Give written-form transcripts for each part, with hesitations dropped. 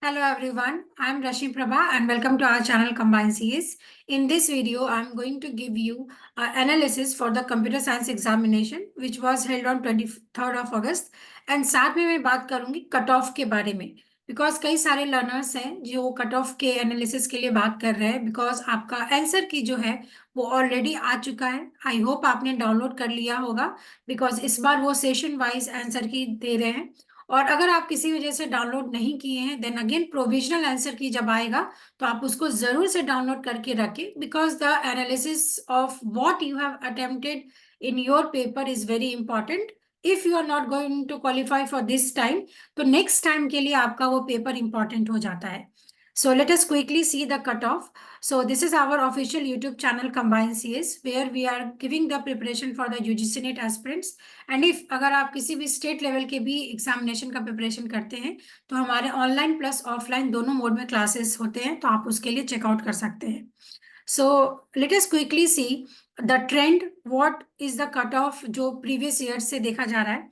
Hello everyone, I am Rashi Prabha and welcome to our channel Combine CS. In this video, I am going to give you analysis for the computer science examination which was held on 23rd of August and साथ में मैं बात करूंगी cut off के बारे में because कई सारे लर्नर्स हैं जो कट ऑफ के एनालिसिस के लिए बात कर रहे हैं बिकॉज आपका आंसर की जो है वो ऑलरेडी आ चुका है। आई होप आपने डाउनलोड कर लिया होगा बिकॉज इस बार वो सेशन वाइज आंसर की दे रहे हैं। और अगर आप किसी वजह से डाउनलोड नहीं किए हैं देन अगेन प्रोविजनल आंसर की जब आएगा तो आप उसको जरूर से डाउनलोड करके रखें because the analysis of what you have attempted in your paper is very important. If you are not going to qualify for this time तो नेक्स्ट टाइम के लिए आपका वो पेपर इंपॉर्टेंट हो जाता है। So let us quickly see the cutoff. So this is our official YouTube channel Combine CS where we are giving the preparation for the UGC NET aspirants. And if अगर आप किसी भी state level के भी examination का preparation करते हैं तो हमारे ऑनलाइन प्लस ऑफलाइन दोनों मोड में क्लासेस होते हैं तो आप उसके लिए चेकआउट कर सकते हैं। So let us quickly see the trend what is the cut off जो प्रीवियस ईयर से देखा जा रहा है।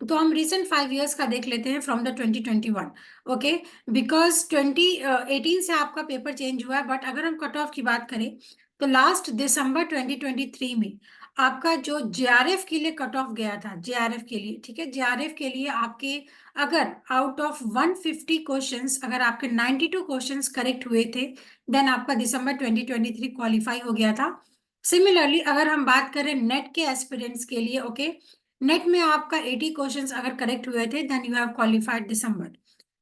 तो हम रिसेंट 5 इयर्स का देख लेते हैं फ्रॉम द 2021। ओके, बिकॉज 2018 से आपका पेपर चेंज हुआ है बट अगर हम कट ऑफ की बात करें तो लास्ट दिसंबर 2023 में आपका जो जेआरएफ के लिए कट ऑफ गया था, जेआरएफ के लिए, ठीक है, जेआरएफ के लिए आपके अगर आउट ऑफ 150 क्वेश्चंस अगर आपके 92 क्वेश्चंस करेक्ट हुए थे देन आपका दिसंबर 2023 क्वालिफाई हो गया था। सिमिलरली अगर हम बात करें नेट के एस्पिरेंट्स के लिए, ओके, नेट में आपका 80 क्वेश्चंस अगर करेक्ट हुए थे देन यू हैव क्वालिफाइड दिसंबर।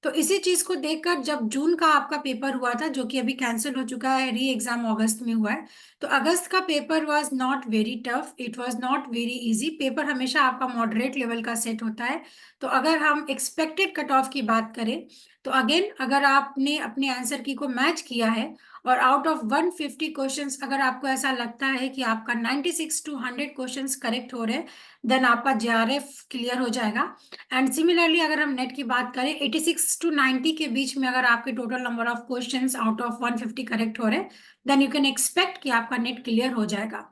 तो इसी चीज को देखकर जब जून का आपका पेपर हुआ था जो कि अभी कैंसिल हो चुका है, री एग्जाम अगस्त में हुआ है, तो अगस्त का paper was not very tough, it was not very easy. Paper हमेशा आपका मॉडरेट लेवल का सेट होता है। तो अगर हम एक्सपेक्टेड कट ऑफ की बात करें तो अगेन अगर आपने अपने आंसर की को मैच किया है और आउट ऑफ 150 क्वेश्चंस अगर आपको ऐसा लगता है कि आपका 96 टू 100 क्वेश्चंस करेक्ट हो रहे हैं देन आपका जेआरएफ क्लियर हो जाएगा। एंड सिमिलरली अगर हम नेट की बात करें 86 टू 90 के बीच में अगर आपके total number of questions out of 150 correct हो रहे हैं देन यू कैन एक्सपेक्ट कि आपका नेट क्लियर हो जाएगा।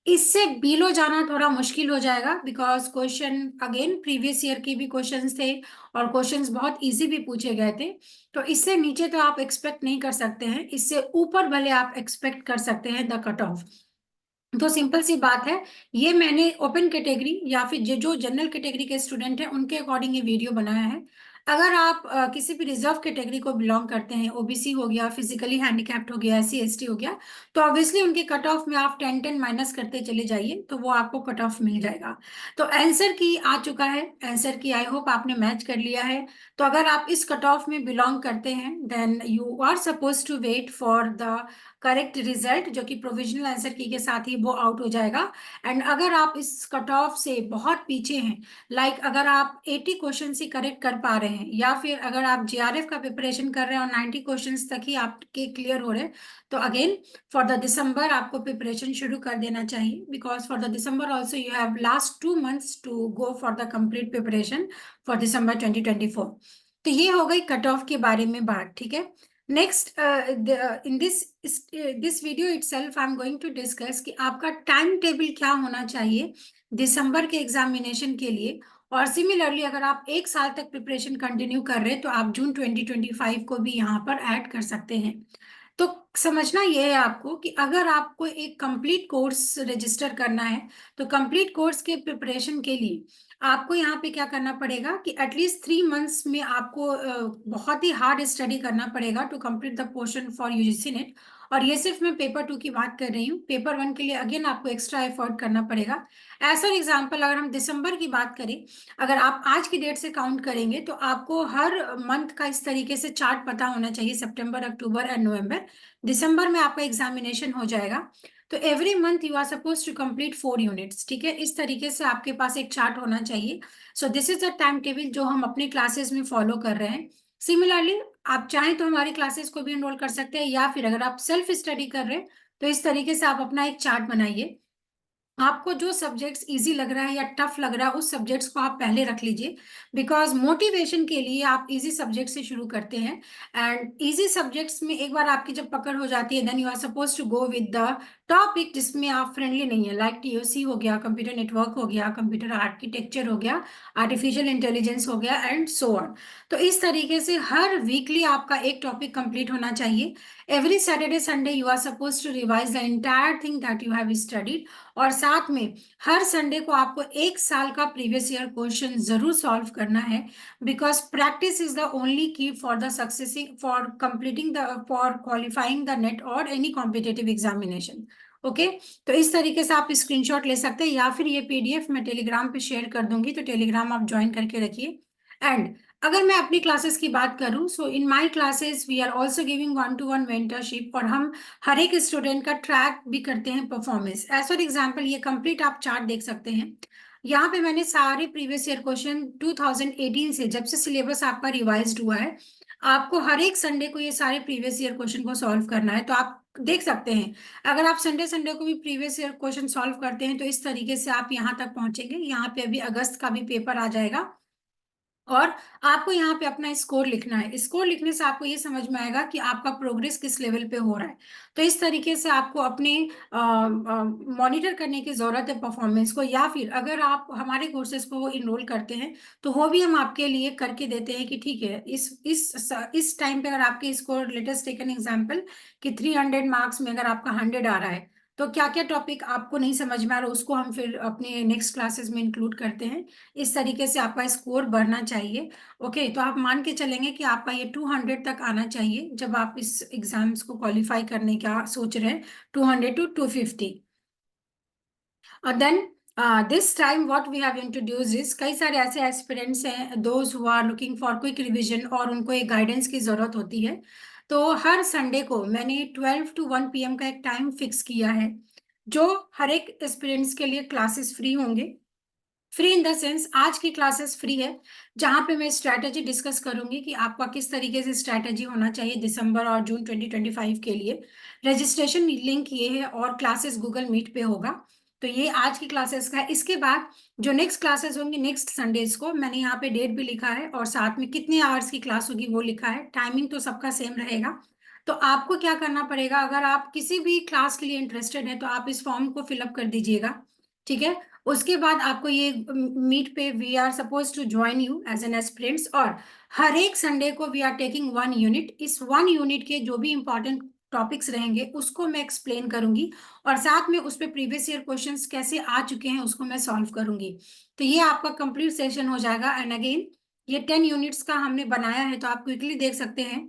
इससे बिलो जाना थोड़ा मुश्किल हो जाएगा because question again previous year के भी क्वेश्चंस थे और क्वेश्चंस बहुत इजी भी पूछे गए थे। तो इससे नीचे तो आप एक्सपेक्ट नहीं कर सकते हैं, इससे ऊपर भले आप एक्सपेक्ट कर सकते हैं द कट ऑफ। तो सिंपल सी बात है, ये मैंने ओपन कैटेगरी या फिर जो जनरल कैटेगरी के स्टूडेंट हैं उनके अकॉर्डिंग ये वीडियो बनाया है। अगर आप किसी भी रिजर्व कैटेगरी को बिलोंग करते हैं, ओबीसी हो गया, फिजिकली हैंडीकैप्ड हो गया, एससी एसटी हो गया, तो ऑब्वियसली उनके कट ऑफ में आप 10 माइनस करते चले जाइए तो वो आपको कट ऑफ मिल जाएगा। तो आंसर की आ चुका है, आंसर की आई होप आपने मैच कर लिया है। तो अगर आप इस कट ऑफ में बिलोंग करते हैं then you are suppose to wait for the correct result जो कि प्रोविजनल आंसर की के साथ ही वो आउट हो जाएगा। एंड अगर आप इस कट ऑफ से बहुत पीछे हैं, लाइक अगर आप 80 क्वेश्चन ही करेक्ट कर पा रहे हैं या फिर अगर आप जेआरएफ का प्रिपरेशन कर रहे हैं और 90 क्वेश्चंस तक ही आपके क्लियर हो रहे हैं, तो अगेन फॉर द दिसंबर आपको प्रिपरेशन शुरू कर देना चाहिए because for the December also you have last 2 months to go for the complete preparation for December 2024। तो ये हो गई कट ऑफ के बारे में बात, ठीक है। Next in this video itself I am going to discuss कि आपका टाइम टेबल क्या होना चाहिए दिसंबर के एग्जामिनेशन के लिए। और सिमिलरली अगर आप एक साल तक प्रिपरेशन कंटिन्यू कर रहे हैं तो आप जून 2025 को भी यहाँ पर ऐड कर सकते हैं। तो समझना यह है आपको कि अगर आपको एक कंप्लीट कोर्स रजिस्टर करना है तो कंप्लीट कोर्स के प्रिपरेशन के लिए आपको यहाँ पे क्या करना पड़ेगा कि एटलीस्ट 3 मंथ्स में आपको बहुत ही हार्ड स्टडी करना पड़ेगा to complete the portion for UGC NET. और ये सिर्फ मैं पेपर 2 की बात कर रही हूँ, पेपर 1 के लिए अगेन आपको एक्स्ट्रा एफर्ट करना पड़ेगा। एज फॉर एग्जाम्पल अगर हम दिसंबर की बात करें, अगर आप आज की डेट से काउंट करेंगे तो आपको हर मंथ का इस तरीके से चार्ट पता होना चाहिए, सितंबर, अक्टूबर एंड नवंबर। दिसंबर में आपका एग्जामिनेशन हो जाएगा तो every month you are suppose to complete 4 units, ठीक है, इस तरीके से आपके पास एक चार्ट होना चाहिए। सो this is the time table जो हम अपने क्लासेस में फॉलो कर रहे हैं। सिमिलरली आप चाहें तो हमारी क्लासेस को भी एनरोल कर सकते हैं या फिर अगर आप सेल्फ स्टडी कर रहे हैं तो इस तरीके से आप अपना एक चार्ट बनाइए। आपको जो सब्जेक्ट्स इजी लग रहा है या टफ लग रहा है उस सब्जेक्ट्स को आप पहले रख लीजिए बिकॉज मोटिवेशन के लिए आप इजी सब्जेक्ट से शुरू करते हैं। एंड इजी सब्जेक्ट्स में एक बार आपकी जब पकड़ हो जाती है then you are suppose to go with the topic जिसमें आप फ्रेंडली नहीं है, लाइक टीओसी हो गया, कंप्यूटर नेटवर्क हो गया, कंप्यूटर आर्किटेक्चर हो गया, आर्टिफिशियल इंटेलिजेंस हो गया एंड सो ऑन। तो इस तरीके से हर वीकली आपका एक टॉपिक कंप्लीट होना चाहिए। Every Saturday Sunday you are suppose to revise the entire thing that you have studied. और साथ में हर संडे को आपको एक साल का प्रीवियस ईयर क्वेश्चन जरूर सॉल्व करना है, because practice is the only key for the succeeding for completing the for qualifying the NET और एनी कॉम्पिटेटिव एग्जामिनेशन। ओके, तो इस तरीके से आप स्क्रीनशॉट ले सकते हैं, या फिर ये पीडीएफ मैं टेलीग्राम पे शेयर कर दूंगी, तो टेलीग्राम आप ज्वाइन करके रखिए। एंड अगर मैं अपनी क्लासेस की बात करूं, so in my classes we are also giving 1-to-1 mentorship, और हम हर एक स्टूडेंट का ट्रैक भी करते हैं परफॉर्मेंस। एज फॉर एग्जांपल ये कंप्लीट आप चार्ट देख सकते हैं। यहाँ पे मैंने सारे प्रीवियस ईयर क्वेश्चन 2018 से, जब से सिलेबस आपका रिवाइज्ड हुआ है, आपको हर एक संडे को ये सारे प्रीवियस ईयर क्वेश्चन को सॉल्व करना है। तो आप देख सकते हैं, अगर आप संडे संडे को भी प्रीवियस ईयर क्वेश्चन सॉल्व करते हैं, तो इस तरीके से आप यहाँ तक पहुंचेंगे। यहाँ पे अभी अगस्त का भी पेपर आ जाएगा, और आपको यहाँ पे अपना स्कोर लिखना है। स्कोर लिखने से आपको ये समझ में आएगा कि आपका प्रोग्रेस किस लेवल पे हो रहा है। तो इस तरीके से आपको अपने मॉनिटर करने की जरूरत है परफॉर्मेंस को, या फिर अगर आप हमारे कोर्सेज को इनरोल करते हैं, तो वो भी हम आपके लिए करके देते हैं कि ठीक है, इस टाइम पे अगर आपके score, latest take an example कि 300 मार्क्स में अगर आपका 100 आ रहा है, तो क्या क्या टॉपिक आपको नहीं समझ में आ रहा, उसको हम फिर अपने नेक्स्ट क्लासेस में इंक्लूड करते हैं। इस तरीके से आपका स्कोर बढ़ना चाहिए। ओके, तो आप मान के चलेंगे कि आपका ये 200 तक आना चाहिए जब आप इस एग्जाम्स को क्वालिफाई करने का सोच रहे हैं, 200 to 250। और then this time what we have introduced is, कई सारे ऐसे एस्पिरेंट्स हैं those who are looking for quick revision, और उनको एक गाइडेंस की जरूरत होती है। तो हर संडे को मैंने 12 to 1 PM का एक टाइम फिक्स किया है, जो हर एक एस्पिरेंट्स के लिए क्लासेस फ्री होंगे। फ्री इन द सेंस, आज की क्लासेस फ्री है, जहां पे मैं स्ट्रैटेजी डिस्कस करूंगी कि आपका किस तरीके से स्ट्रैटेजी होना चाहिए दिसंबर और जून 2025 के लिए। रजिस्ट्रेशन लिंक ये है, और क्लासेस गूगल मीट पे होगा। तो ये आज की क्लासेस का है। इसके बाद जो नेक्स्ट क्लासेस होंगी नेक्स्ट संडेज को, मैंने यहाँ पे डेट भी लिखा है, और साथ में कितने आवर्स की क्लास होगी वो लिखा है। टाइमिंग तो सबका सेम रहेगा। तो आपको क्या करना पड़ेगा, अगर आप किसी भी क्लास के लिए इंटरेस्टेड है, तो आप इस फॉर्म को फिलअप कर दीजिएगा। ठीक है, उसके बाद आपको ये मीट पे we are suppose to join you as an aspirants, और हर एक संडे को वी आर टेकिंग 1 यूनिट। इस 1 यूनिट के जो भी इंपॉर्टेंट टॉपिक्स रहेंगे उसको मैं एक्सप्लेन करूंगी, और साथ में उस पे प्रीवियस ईयर क्वेश्चंस कैसे आ चुके हैं उसको मैं सॉल्व करूंगी। तो ये आपका कंप्लीट सेशन हो जाएगा। एंड अगेन ये 10 यूनिट्स का हमने बनाया है, तो आप क्विकली देख सकते हैं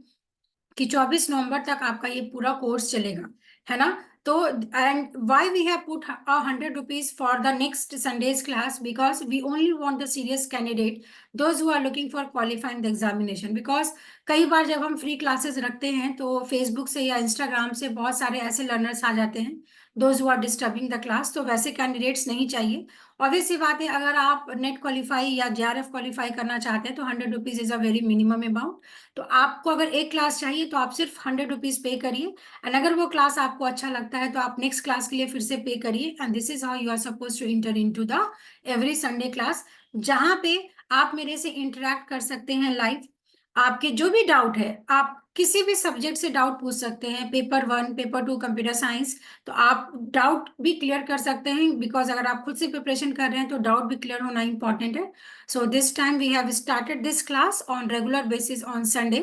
कि 24 नवंबर तक आपका ये पूरा कोर्स चलेगा, है ना। तो and why we have put 100 rupees for the next Sundays class, because we only want the serious candidate, those who are looking for qualifying the examination. Because कई बार जब हम फ्री क्लासेस रखते हैं, तो फेसबुक से या इंस्टाग्राम से बहुत सारे ऐसे लर्नर्स आ जाते हैं, those who are disturbing the class. तो वैसे कैंडिडेट्स नहीं चाहिए। ऑब्वियस सी बात है, अगर आप नेट क्वालिफाई या जेआरएफ क्वालिफाई करना चाहते हैं, तो 100 rupees is a very minimum amount. तो आपको अगर एक क्लास चाहिए, तो आप सिर्फ 100 रुपीज पे करिए, एंड अगर वो क्लास आपको अच्छा लगता है, तो आप नेक्स्ट क्लास के लिए फिर से पे करिए। And this is how you are suppose to enter into the every Sunday class, जहां पे आप मेरे से इंटरेक्ट कर सकते हैं लाइव। आपके जो भी डाउट है, आप किसी भी सब्जेक्ट से डाउट पूछ सकते हैं, पेपर 1 पेपर 2 कंप्यूटर साइंस, तो आप डाउट भी क्लियर कर सकते हैं। बिकॉज अगर आप खुद से प्रिपरेशन कर रहे हैं, तो डाउट भी क्लियर होना इंपॉर्टेंट है। So this time we have started this class on regular basis on Sunday,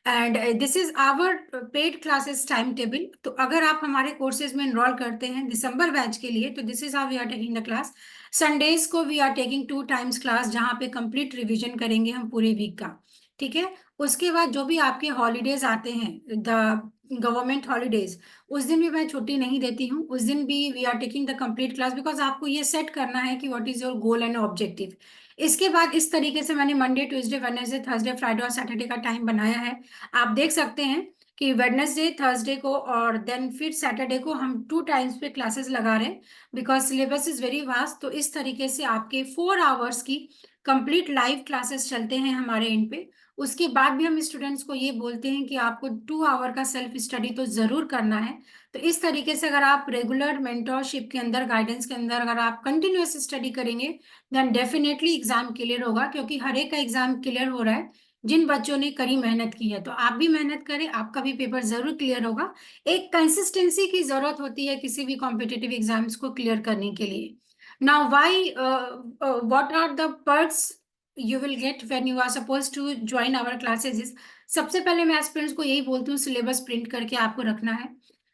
and this is our paid classes timetable. तो अगर आप हमारे courses में enroll करते हैं दिसंबर बैच के लिए, तो this is how we are taking the class. Sundays को we are taking 2 times class, जहाँ पे complete revision करेंगे हम पूरे वीक का। ठीक है, उसके बाद जो भी आपके हॉलीडेज आते हैं, द गवर्नमेंट हॉलीडेज, उस दिन भी मैं छुट्टी नहीं देती हूँ। उस दिन भी we are taking the complete class, because आपको ये सेट करना है कि what is your goal and objective. इसके बाद इस तरीके से मैंने Monday Tuesday Wednesday Thursday Friday और सैटरडे का टाइम बनाया है। आप देख सकते हैं कि वेडनेसडे थर्सडे को और देन फिर सैटरडे को हम 2 टाइम्स पे क्लासेस लगा रहे हैं, because syllabus is very vast. तो इस तरीके से आपके 4 आवर्स की कंप्लीट लाइव क्लासेस चलते हैं हमारे इन पे। उसके बाद भी हम स्टूडेंट्स को ये बोलते हैं कि आपको 2 आवर का सेल्फ स्टडी तो जरूर करना है। तो इस तरीके से अगर आप रेगुलर मेंटोरशिप के अंदर, गाइडेंस के अंदर अगर आप कंटिन्यूअस स्टडी करेंगे, देन डेफिनेटली एग्जाम क्लियर होगा, क्योंकि हर एक का एग्जाम क्लियर हो रहा है। जिन बच्चों ने कड़ी मेहनत की है। तो आप भी मेहनत करें, आपका भी पेपर जरूर क्लियर होगा। एक कंसिस्टेंसी की जरूरत होती है किसी भी कॉम्पिटिटिव एग्जाम्स को क्लियर करने के लिए। Now why what are the perks you will get when you are suppose to join our classes. सबसे पहले मैं एस्पिरेंट्स को यही बोलती हूँ, सिलेबस प्रिंट करके आपको रखना है।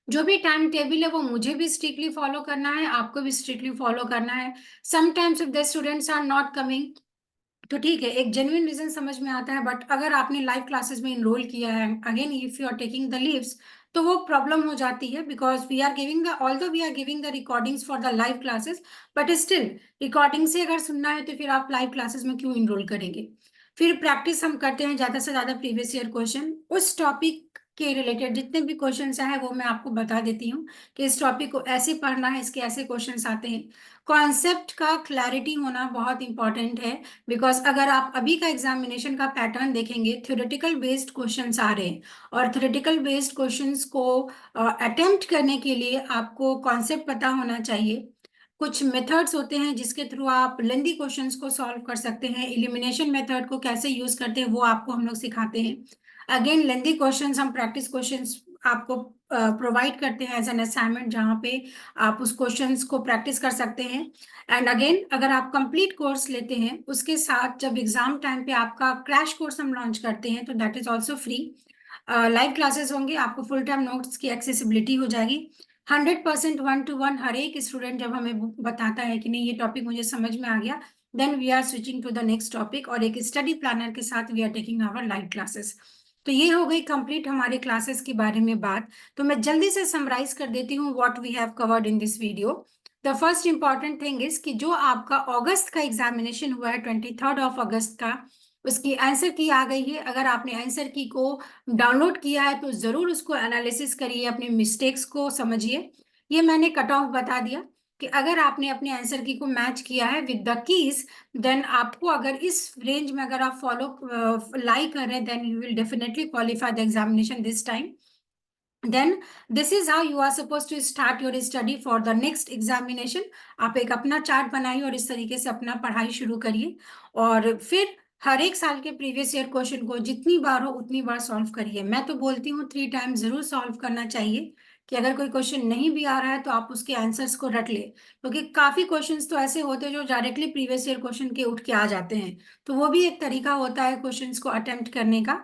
जो भी टाइम टेबल है वो मुझे भी स्ट्रिक्टली फॉलो करना है, आपको भी स्ट्रिक्टली फॉलो करना है। Sometimes if the students are not coming, तो ठीक है, एक जेन्युइन रीजन समझ में आता है। बट अगर आपने लाइव क्लासेस में इनरोल किया है, again if you are taking the leaves, तो वो प्रॉब्लम हो जाती है। Because we are giving the although we are giving the recordings for the live classes, but still recording से अगर सुनना है तो फिर आप लाइव क्लासेस में क्यों इनरोल करेंगे। फिर प्रैक्टिस हम करते हैं ज्यादा से ज्यादा प्रीवियस ईयर क्वेश्चन, उस टॉपिक के रिलेटेड जितने भी क्वेश्चन है वो मैं आपको बता देती हूँ कि इस टॉपिक को ऐसे पढ़ना है, इसके ऐसे क्वेश्चंस आते हैं। कॉन्सेप्ट का क्लैरिटी होना बहुत इंपॉर्टेंट है। बिकॉज अगर आप अभी का एग्जामिनेशन का पैटर्न देखेंगे, थ्योरेटिकल बेस्ड क्वेश्चंस आ रहे हैं, और थ्योरेटिकल बेस्ड क्वेश्चंस को अटेम्प्ट करने के लिए आपको कॉन्सेप्ट पता होना चाहिए। कुछ मेथड्स होते हैं जिसके थ्रू आप लेंदी क्वेश्चंस को सॉल्व कर सकते हैं। एलिमिनेशन मेथड को कैसे यूज करते हैं वो आपको हम लोग सिखाते हैं। अगेन लेंदी क्वेश्चंस हम प्रैक्टिस क्वेश्चंस आपको प्रोवाइड करते हैं एज एन असाइनमेंट, जहाँ पे आप उस क्वेश्चंस को प्रैक्टिस कर सकते हैं। एंड अगेन अगर आप कंप्लीट कोर्स लेते हैं, उसके साथ जब एग्जाम टाइम पे आपका क्रैश कोर्स हम लॉन्च करते हैं तो that is also free. Live classes होंगे, आपको फुल टाइम नोट्स की एक्सेसिबिलिटी हो जाएगी। 100% 1 to 1 हर एक स्टूडेंट जब हमें बताता है कि नहीं ये टॉपिक मुझे समझ में आ गया, then we are switching to the next topic, और एक स्टडी प्लानर के साथ we are taking our live classes. तो ये हो गई कंप्लीट हमारे क्लासेस के बारे में बात। तो मैं जल्दी से समराइज कर देती हूँ what we have covered in this video. The first important thing is कि जो आपका अगस्त का एग्जामिनेशन हुआ है 23 अगस्त का, उसकी आंसर की आ गई है। अगर आपने आंसर की को डाउनलोड किया है तो जरूर उसको एनालिसिस करिए, अपने मिस्टेक्स को समझिए। ये मैंने कट ऑफ बता दिया कि अगर आपने अपने आंसर की को मैच किया है विद द कीज, देन आपको अगर इस रेंज में अगर आप फॉलो लाई कर रहे हैं, then you will definitely qualify the examination this time. then this is how you are supposed to start your study for the next examination। आप एक अपना चार्ट बनाइए और इस तरीके से अपना पढ़ाई शुरू करिए, और फिर हर एक साल के प्रीवियस ईयर क्वेश्चन को जितनी बार हो उतनी बार सॉल्व करिए। मैं तो बोलती हूँ 3 टाइम जरूर सॉल्व करना चाहिए, कि अगर कोई क्वेश्चन नहीं भी आ रहा है तो आप उसके आंसर्स को रट ले, क्योंकि काफी क्वेश्चंस तो ऐसे होते हैं जो डायरेक्टली प्रीवियस ईयर क्वेश्चन के उठ के आ जाते हैं। तो वो भी एक तरीका होता है क्वेश्चंस को अटेम्प्ट करने का।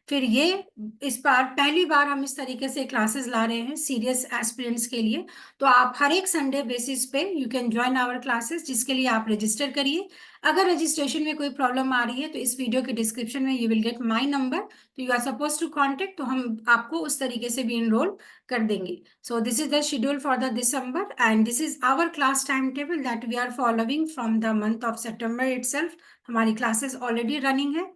फिर ये इस बार पहली बार हम इस तरीके से क्लासेस ला रहे हैं सीरियस एस्पिरेंट्स के लिए। तो आप हर एक संडे बेसिस पे you can join our classes, जिसके लिए आप रजिस्टर करिए। अगर रजिस्ट्रेशन में कोई प्रॉब्लम आ रही है तो इस वीडियो के डिस्क्रिप्शन में you will get my number, तो you are suppose to contact, तो हम आपको उस तरीके से भी इनरोल कर देंगे। So this is the schedule for the December, and this is our class time table that we are following from the month of September itself. हमारी क्लासेस ऑलरेडी रनिंग है,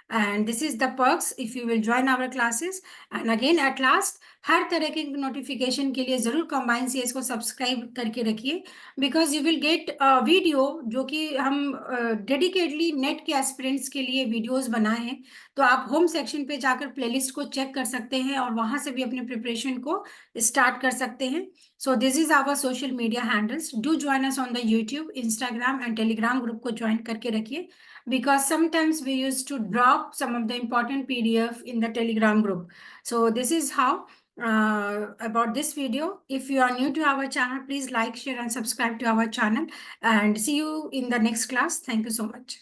and this is the perks if you will join our classes। and again at last, हर तरह के notification के लिए जरूर combine CS को subscribe करके रखिए, because you will gate video जो कि हम डेडिकेटली नेट के एस्पिरेंट्स के लिए वीडियोस बनाए हैं। तो आप होम सेक्शन पे जाकर प्लेलिस्ट को चेक कर सकते हैं और वहां से भी अपने प्रिपरेशन को स्टार्ट कर सकते हैं। So this is our social media handles, do join us on the YouTube, Instagram and Telegram group को ज्वाइन करके रखिए, because sometimes we used to drop some of the important PDF in the Telegram group. So this is how about this video. If you are new to our channel, please like, share and subscribe to our channel, and see you in the next class. Thank you so much.